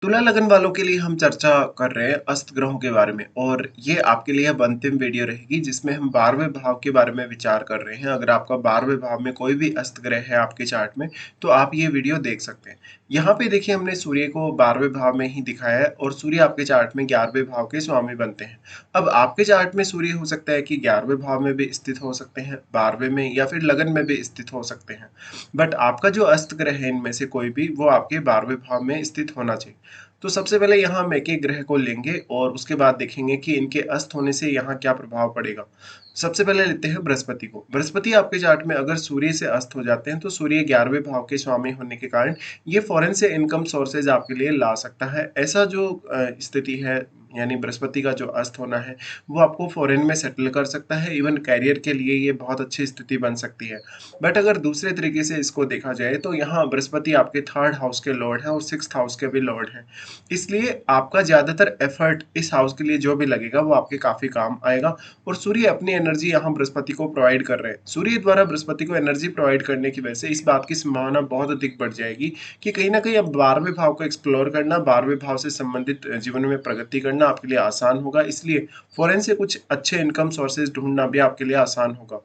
तुला लगन वालों के लिए हम चर्चा कर रहे हैं अस्त ग्रहों के बारे में और ये आपके लिए अब अंतिम वीडियो रहेगी जिसमें हम 12वें भाव के बारे में विचार कर रहे हैं। अगर आपका 12वें भाव में कोई भी अस्त ग्रह है आपके चार्ट में तो आप ये वीडियो देख सकते हैं। यहाँ पे देखिए हमने सूर्य को 12वें भाव में ही दिखाया है और सूर्य आपके चार्ट में 11वें भाव के स्वामी बनते हैं। अब आपके चार्ट में सूर्य हो सकता है कि 11वें भाव में भी स्थित हो सकते हैं, 12वें में या फिर लगन में भी स्थित हो सकते हैं। बट आपका जो अस्त ग्रह है इनमें से कोई भी वो आपके 12वें भाव में स्थित होना चाहिए। तो सबसे पहले यहाँ हम एक-एक ग्रह को लेंगे और उसके बाद देखेंगे कि इनके अस्त होने से यहाँ क्या प्रभाव पड़ेगा। सबसे पहले लेते हैं बृहस्पति को। बृहस्पति आपके चार्ट में अगर सूर्य से अस्त हो जाते हैं तो सूर्य 11वें भाव के स्वामी होने के कारण ये फॉरेन से इनकम सोर्सेज आपके लिए ला सकता है। ऐसा जो स्थिति है यानी बृहस्पति का जो अस्त होना है वो आपको फॉरेन में सेटल कर सकता है। इवन करियर के लिए ये बहुत अच्छी स्थिति बन सकती है। बट अगर दूसरे तरीके से इसको देखा जाए तो यहाँ बृहस्पति आपके 3rd हाउस के लॉर्ड हैं और 6th हाउस के भी लॉर्ड हैं। इसलिए आपका ज़्यादातर एफर्ट इस हाउस के लिए जो भी लगेगा वो आपके काफ़ी काम आएगा और सूर्य अपनी एनर्जी यहाँ बृहस्पति को प्रोवाइड कर रहे हैं। सूर्य द्वारा बृहस्पति को एनर्जी प्रोवाइड करने की वजह से इस बात की संभावना बहुत अधिक बढ़ जाएगी कि कहीं न कहीं अब 12वें भाव को एक्सप्लोर करना, 12वें भाव से संबंधित जीवन में प्रगति करना आपके लिए आसान होगा। इसलिए फ़ॉरेन से कुछ अच्छे इनकम सोर्सेज़ ढूँढना भी आपके लिए आसान होगा।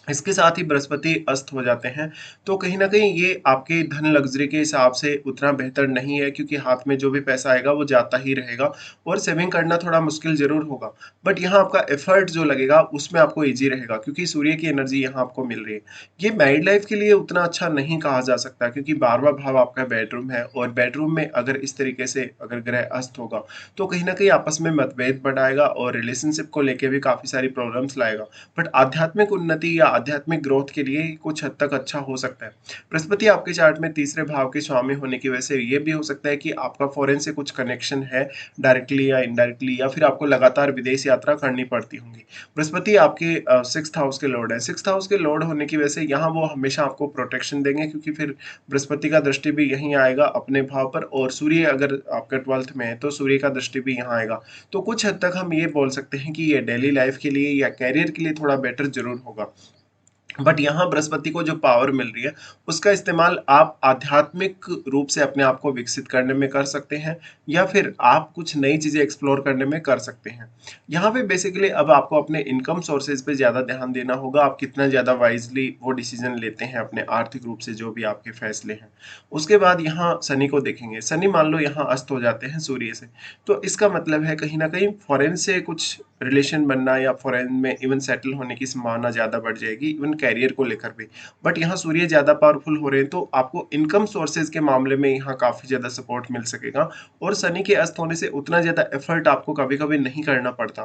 इसके साथ ही बृहस्पति अस्त हो जाते हैं, तो कहीं न कहीं ये आपके धन लग्ज़री के हिसाब से उतना बेहतर नहीं है क्योंकि हाथ में जो भी पैसा आएगा वो जाता ही रहेगा और सेविंग करना थोड़ा मुश्किल ज़रूर होगा। बट यहाँ आपका एफ़र्ट जो लगेगा उसमें आपको ईज़ी रहेगा क्योंकि सूर्य की एनर्जी यहाँ आपको मिल रही है। ये मैरिड लाइफ़ के लिए उतना अच्छा नहीं कहा जा सकता क्योंकि 12वां भाव आपका बेडरूम है और बेडरूम में अगर इस तरीके से अगर ग्रह अस्त होगा, तो कहीं न कहीं आपस में मतभेद बढ़ाएगा और रिलेशनशिप को लेके भी काफ़ी सारी प्रॉब्लम्स लाएगा। बट आध्यात्मिक उन्नति या आध्यात्मिक ग्रोथ के लिए कुछ हद तक अच्छा हो सकता है। बृहस्पति आपके चार्ट में तीसरे भाव के स्वामी होने की वजह से ये भी हो सकता है कि आपका फॉरेन से कुछ कनेक्शन है डायरेक्टली या इनडायरेक्टली या फिर आपको लगातार विदेश यात्रा करनी पड़ती होंगी। बृहस्पति आपके 6th हाउस के लॉर्ड है। 6th हाउस के लॉर्ड होने की वजह से यहाँ वो हमेशा आपको प्रोटेक्शन देंगे क्योंकि फिर बृहस्पति का दृष्टि भी यहीं आएगा अपने भाव पर और सूर्य अगर आपका 12th में है तो सूर्य का दृष्टि भी यहाँ आएगा। तो कुछ हद तक हम ये बोल सकते हैं कि ये डेली लाइफ के लिए या करियर के लिए थोड़ा बेटर ज़रूर होगा। बट यहाँ बृहस्पति को जो पावर मिल रही है, उसका इस्तेमाल आप आध्यात्मिक रूप से अपने आप को विकसित करने में कर सकते हैं या फिर आप कुछ नई चीज़ें एक्सप्लोर करने में कर सकते हैं। यहाँ पे बेसिकली अब आपको अपने इनकम सोर्सेज़ पे ज़्यादा ध्यान देना होगा, आप कितना ज़्यादा वाइज़ली वो डिसीज़न लेते हैं अपने आर्थिक रूप से जो भी आपके फैसले हैं। उसके बाद यहाँ शनि को देखेंगे, शनि मान लो यहाँ अस्त हो जाते हैं सूर्य से, तो इसका मतलब है कहीं न कहीं फॉरेन से कुछ रिलेशन बनना या फॉरेन में इवन सेटल होने की संभावना ज़्यादा बढ़ जाएगी, इवन करियर को लेकर भी। बट यहाँ सूर्य ज़्यादा पावरफुल हो रहे हैं, तो आपको इनकम सोर्सेज़ के मामले में यहाँ काफ़ी ज़्यादा सपोर्ट मिल सकेगा और शनि के अस्त होने से उतना ज़्यादा एफर्ट आपको कभी-कभी नहीं करना पड़ता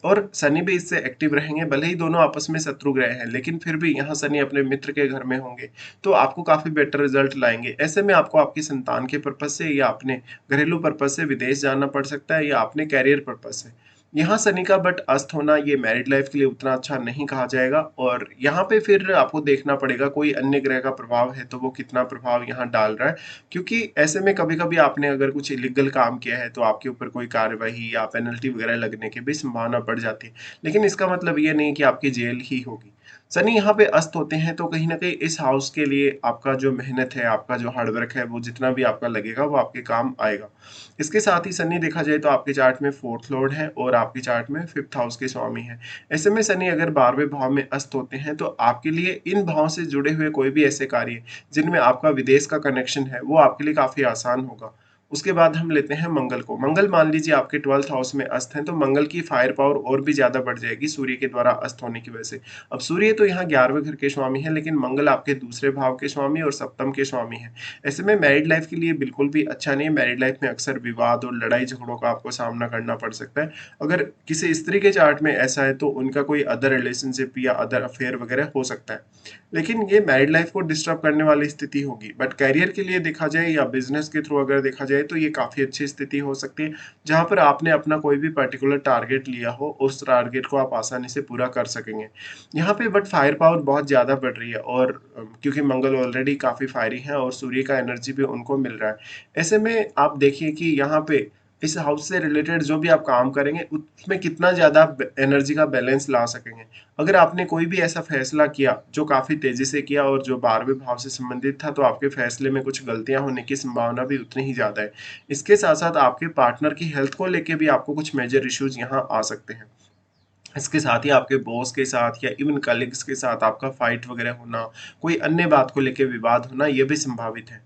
और शनि भी इससे एक्टिव रहेंगे, भले ही दोनों आपस में शत्रु ग्रह हैं, लेकिन फिर भी यहाँ शनि अपने मित्र के घर में होंगे, तो आपको काफ़ी बेटर रिज़ल्ट लाएँगे। ऐसे में आपको आपकी संतान के पर्पज़ से या अपने घरेलू पर्पज़ से विदेश जाना पड़ सकता है या अपने करियर पर्पज़ से। यहाँ शनि का बट अस्त होना ये मैरिड लाइफ के लिए उतना अच्छा नहीं कहा जाएगा और यहाँ पे फिर आपको देखना पड़ेगा कोई अन्य ग्रह का प्रभाव है तो वो कितना प्रभाव यहाँ डाल रहा है क्योंकि ऐसे में कभी-कभी आपने अगर कुछ इलीगल काम किया है तो आपके ऊपर कोई कार्यवाही या पेनल्टी वगैरह लगने की भी संभावना बढ़ जाती है। लेकिन इसका मतलब ये नहीं कि आपकी जेल ही होगी। शनि यहाँ पे अस्त होते हैं तो कहीं न कहीं इस हाउस के लिए आपका जो मेहनत है, आपका जो हार्ड वर्क है, वो जितना भी आपका लगेगा वो आपके काम आएगा। इसके साथ ही शनि देखा जाए तो आपके चार्ट में 4th लॉर्ड है और आपके चार्ट में 5th हाउस के स्वामी हैं। ऐसे में शनि अगर 12वें भाव में अस्त होते हैं तो आपके लिए इन भाव से जुड़े हुए कोई भी ऐसे कार्य जिनमें आपका विदेश का कनेक्शन है, वो आपके लिए काफ़ी आसान होगा। उसके बाद हम लेते हैं मंगल को। मंगल मान लीजिए आपके 12th हाउस में अस्त हैं, तो मंगल की फायर पावर और भी ज़्यादा बढ़ जाएगी सूर्य के द्वारा अस्त होने की वजह से। अब सूर्य तो यहाँ 11वें घर के स्वामी हैं, लेकिन मंगल आपके दूसरे भाव के स्वामी और सप्तम के स्वामी हैं। ऐसे में मैरिड लाइफ के लिए बिल्कुल भी अच्छा नहीं है। मैरिड लाइफ में अक्सर विवाद और लड़ाई झगड़ों का आपको सामना करना पड़ सकता है। अगर किसी स्त्री के चार्ट में ऐसा है तो उनका कोई अदर रिलेशनशिप या अदर अफेयर वगैरह हो सकता है। लेकिन ये मैरिड लाइफ को डिस्टर्ब करने वाली स्थिति होगी। बट करियर के लिए देखा जाए या बिज़नेस के थ्रू अगर देखा जाए तो ये काफ़ी अच्छी स्थिति हो सकती है, जहाँ पर आपने अपना कोई भी पर्टिकुलर टारगेट लिया हो, उस टारगेट को आप आसानी से पूरा कर सकेंगे। यहाँ पे बट फायर पावर बहुत ज़्यादा बढ़ रही है और क्योंकि मंगल ऑलरेडी काफ़ी फायरी हैं और सूर्य का एनर्जी भी उनको मिल रहा है। ऐसे में आप देखिए कि यहाँ पे इस हाउस से रिलेटेड जो भी आप काम करेंगे उसमें कितना ज़्यादा एनर्जी का बैलेंस ला सकेंगे। अगर आपने कोई भी ऐसा फैसला किया जो काफ़ी तेज़ी से किया और जो 12वें भाव से संबंधित था, तो आपके फैसले में कुछ गलतियाँ होने की संभावना भी उतनी ही ज़्यादा है। इसके साथ-साथ आपके पार्टनर की हेल्थ को लेके भी आपको कुछ मेजर इश्यूज़ यहाँ आ सकते हैं। इसके साथ ही आपके बॉस के साथ या इवन कलीग्स के साथ आपका फाइट वगैरह होना, कोई अन्य बात को लेके विवाद होना, ये भी संभावित है।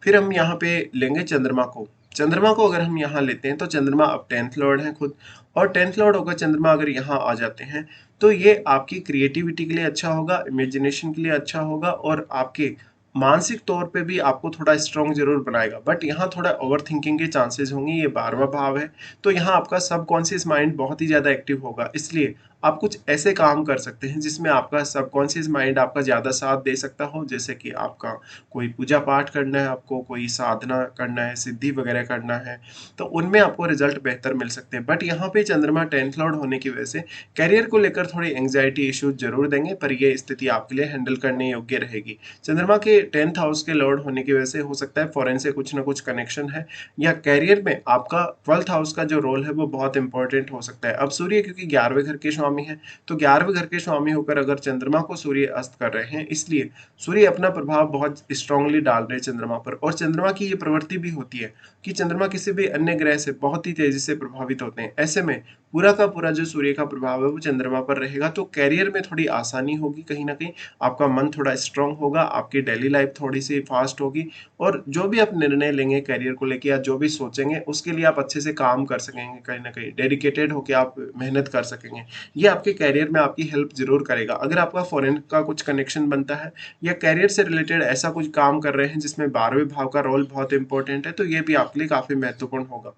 फिर हम यहाँ पे लेंगे चंद्रमा को। चंद्रमा को अगर हम यहाँ लेते हैं तो चंद्रमा अब 10th लॉर्ड है खुद, और 10th लॉर्ड होकर चंद्रमा अगर यहाँ आ जाते हैं तो ये आपकी क्रिएटिविटी के लिए अच्छा होगा, इमेजिनेशन के लिए अच्छा होगा और आपके मानसिक तौर पे भी आपको थोड़ा स्ट्रॉन्ग जरूर बनाएगा। बट यहाँ थोड़ा ओवर थिंकिंग के चांसेस होंगे, ये 12वां भाव है, तो यहाँ आपका सबकॉन्शियस माइंड बहुत ही ज़्यादा एक्टिव होगा। इसलिए आप कुछ ऐसे काम कर सकते हैं जिसमें आपका सबकॉन्शियस माइंड आपका ज़्यादा साथ दे सकता हो, जैसे कि आपका कोई पूजा पाठ करना है, आपको कोई साधना करना है, सिद्धि वगैरह करना है, तो उनमें आपको रिजल्ट बेहतर मिल सकते हैं। बट यहाँ पे चंद्रमा 10th लॉर्ड होने की वजह से करियर को लेकर थोड़ी एंग्जाइटी इश्यूज जरूर देंगे, पर ये स्थिति आपके लिए हैंडल करने योग्य रहेगी। चंद्रमा के 10th हाउस के लॉर्ड होने की वजह से हो सकता है फॉरेन से कुछ ना कुछ कनेक्शन है, या करियर में आपका 12th हाउस का जो रोल है वो बहुत इंपॉर्टेंट हो सकता है। अब सूर्य क्योंकि 11वें घर के स्वामी है, तो 11वें घर के स्वामी होकर अगर चंद्रमा को सूर्य अस्त कर रहे हैं, इसलिए सूर्य अपना प्रभाव बहुत स्ट्रांगली डाल रहे हैं चंद्रमा पर। और चंद्रमा की ये प्रवृत्ति भी होती है कि चंद्रमा किसी भी अन्य ग्रह से बहुत ही तेजी से प्रभावित होते हैं। ऐसे में पूरा का पूरा जो सूर्य का प्रभाव है वो चंद्रमा पर रहेगा, तो कैरियर में थोड़ी आसानी होगी, कहीं ना कहीं आपका मन थोड़ा स्ट्रांग होगा, आपकी डेली लाइफ थोड़ी सी फास्ट होगी, और जो भी आप निर्णय लेंगे कैरियर को लेके या जो भी सोचेंगे उसके लिए आप अच्छे से काम कर सकेंगे, कहीं ना कहीं डेडिकेटेड होकर आप मेहनत कर सकेंगे। ये आपके कैरियर में आपकी हेल्प जरूर करेगा। अगर आपका फॉरेन का कुछ कनेक्शन बनता है या कैरियर से रिलेटेड ऐसा कुछ काम कर रहे हैं जिसमें 12वें भाव का रोल बहुत इंपॉर्टेंट है, तो ये भी आपके लिए काफी महत्वपूर्ण होगा।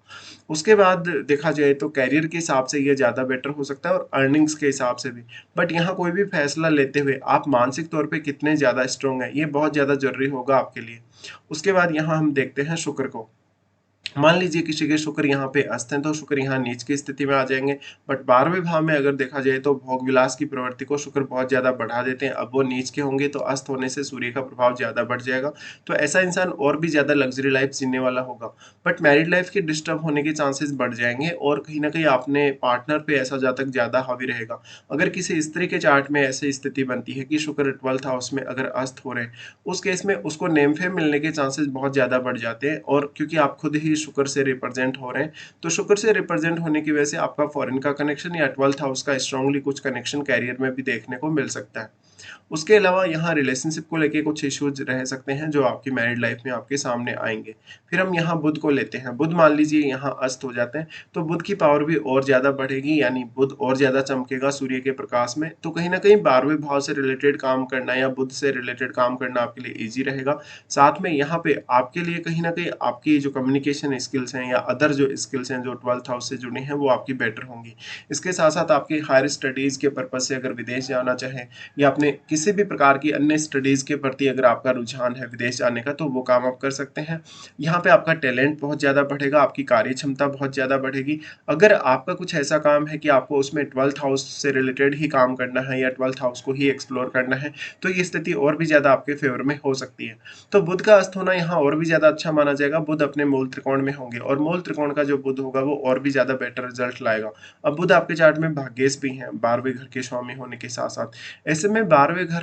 उसके बाद देखा जाए तो कैरियर के हिसाब से ये ज़्यादा बेटर हो सकता है और अर्निंग्स के हिसाब से भी। बट यहाँ कोई भी फैसला लेते हुए आप मानसिक तौर पे कितने ज़्यादा स्ट्रोंग हैं, ये बहुत ज़्यादा ज़रूरी होगा आपके लिए। उसके बाद यहाँ हम देखते हैं शुक्र को। मान लीजिए किसी के शुक्र यहाँ पे अस्त हैं, तो शुक्र यहाँ नीच की स्थिति में आ जाएंगे। बट 12वें भाव में अगर देखा जाए तो भोग विलास की प्रवृत्ति को शुक्र बहुत ज्यादा बढ़ा देते हैं। अब वो नीच के होंगे तो अस्त होने से सूर्य का प्रभाव ज्यादा बढ़ जाएगा, तो ऐसा इंसान और भी ज्यादा लग्जरी लाइफ जीने वाला होगा। बट मैरिड लाइफ के डिस्टर्ब होने के चांसेस बढ़ जाएंगे और कहीं ना कहीं अपने पार्टनर पे ऐसा जातक ज्यादा हावी रहेगा। अगर किसी स्त्री के चार्ट में ऐसी स्थिति बनती है कि शुक्र 12th हाउस में अगर अस्त हो रहे हैं, उस केस में उसको नेम फेम मिलने के चांसेस बहुत ज्यादा बढ़ जाते हैं। और क्योंकि आप खुद ही शुक्र से रिप्रेजेंट हो रहे हैं, तो शुक्र से रिप्रेजेंट होने की वजह से आपका फॉरेन का कनेक्शन या 12th हाउस का स्ट्रांगली कुछ कनेक्शन कैरियर में भी देखने को मिल सकता है। उसके अलावा यहाँ रिलेशनशिप को लेके कुछ इश्यूज रह सकते हैं जो आपकी मैरिड लाइफ में आपके सामने आएंगे। फिर हम यहाँ बुध को लेते हैं। बुध मान लीजिए यहाँ अस्त हो जाते हैं, तो बुध की पावर भी और ज्यादा बढ़ेगी, यानी बुध और ज्यादा चमकेगा सूर्य के प्रकाश में। तो कहीं ना कहीं 12वें भाव से रिलेटेड काम करना या बुध से रिलेटेड काम करना आपके लिए ईजी रहेगा। साथ में यहाँ पे आपके लिए कहीं ना कहीं आपकी जो कम्युनिकेशन स्किल्स हैं या अदर जो स्किल्स हैं जो 12th हाउस से जुड़े हैं वो आपकी बेटर होंगी। इसके साथ साथ आपकी हायर स्टडीज के पर्पज से अगर विदेश जाना चाहें या अपने किसी भी प्रकार की अन्य स्टडीज के प्रति अगर आपका रुझान है विदेश जाने का, तो वो काम आप कर सकते हैं। यहाँ पे आपका टैलेंट बहुत ज़्यादा बढ़ेगा, आपकी कार्य क्षमता बहुत ज़्यादा बढ़ेगी। अगर आपका कुछ ऐसा काम है कि आपको उसमें 12th हाउस से रिलेटेड ही काम करना है या 12th हाउस को ही एक्सप्लोर करना है, तो ये स्थिति और भी ज़्यादा आपके फेवर में हो सकती है। तो बुध का अस्त होना यहाँ और भी ज़्यादा अच्छा माना जाएगा। बुध अपने मूल त्रिकोण में होंगे और मूल त्रिकोण का जो बुध होगा वो और भी ज़्यादा बेटर रिजल्ट लाएगा। अब बुध आपके चार्ट में भाग्येश भी हैं 12वें घर के स्वामी होने के साथ साथ। ऐसे में 12वें घर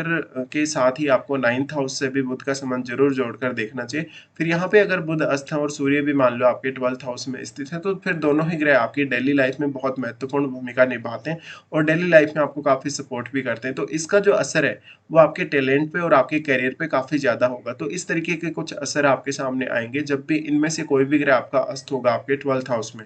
के साथ ही आपको 9th हाउस से भी बुध का संबंध जरूर जोड़कर देखना चाहिए। फिर यहाँ पे अगर बुध अस्त है और सूर्य भी मान लो आपके 12th हाउस में स्थित है, तो फिर दोनों ही ग्रह आपकी डेली लाइफ में बहुत महत्वपूर्ण भूमिका निभाते हैं और डेली लाइफ में आपको काफी सपोर्ट भी करते हैं। तो इसका जो असर है वो आपके टैलेंट पे और आपके करियर पे काफी ज्यादा होगा। तो इस तरीके के कुछ असर आपके सामने आएंगे जब भी इनमें से कोई भी ग्रह आपका अस्त होगा आपके 12th हाउस में।